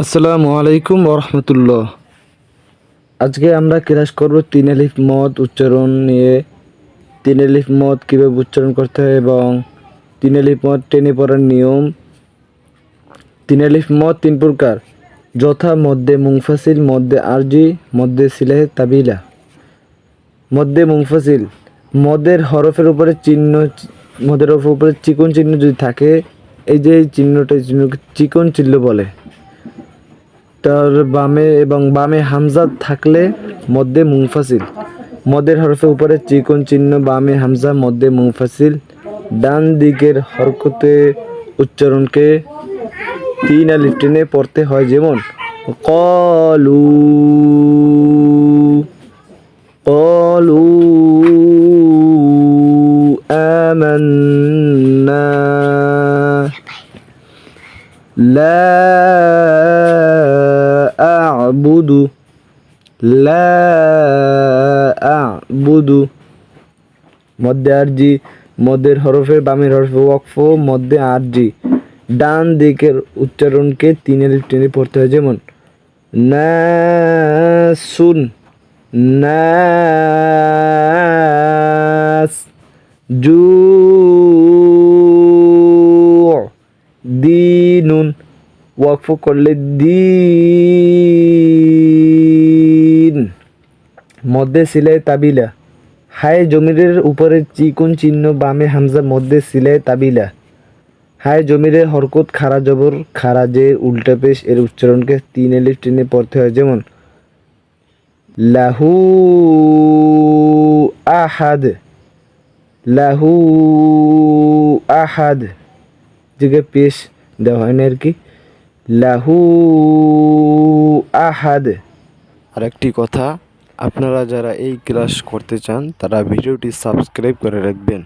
আসসালামু আলাইকুম ওরহমতুল্লাহ। আজকে আমরা ক্লাস করব তিন আলিফ মদ উচ্চারণ নিয়ে। তিন আলিফ মদ কীভাবে উচ্চারণ করতে হয় এবং তিন আলিফ মদ টেনে পড়ার নিয়ম। তিন আলিফ মদ তিন প্রকার, যথা মধ্যে মুনফাসিল, মধ্যে আরজি, মধ্যে সিলাহে তাবিলা। মধ্যে মুনফাসিল, মদের হরফের উপরে চিহ্ন, মদের হরফের উপরে চিকন চিহ্ন যদি থাকে, এই যে এই চিহ্নটা, চিহ্নকে চিকন চিহ্ন বলে। তার বামে হামজা থাকলে মধ্যে মুনফাসিল। মদের হরফের উপরে চিকন চিহ্ন, বামে হামজা, মধ্যে মুনফাসিল। ডান দিকের হরকতে উচ্চারণকে তিন আলিফ টেনে পড়তে হয়, যেমন কলু কলু আমান্না লা আ'বুদু লা আ'বুদু। মধ্যে আরজি, মধ্যের হরফের বামের হরফে ওয়াকফ, মধ্যে আরজি। ডান দিকের উচ্চারণকে তিন আলিফ টেনে পড়তে হয়, যেমন নাসুন নাস, জু দিনুন, ওয়াকফ করলে দিন। মধ্যে সিলাই তাবিলা, হায় জমিরের উপরে চিকন চিহ্ন, বামে হামজা, মধ্যে সিলাই তাবিলা। হায় জমিরের হরকত খারা জবর, খারা জের, উল্টা পেশ, এর উচ্চারণকে তিন আলিফ টেনে পড়তে হয়, যেমন লাহু আহাদ লাহু আহাদ, যেকে পেশ দেওয়া হয় না আর কি, লাহু আহাদ। আরেকটি কথা, আপনারা যারা এই ক্লাস করতে চান তারা ভিডিওটি সাবস্ক্রাইব করে রাখবেন।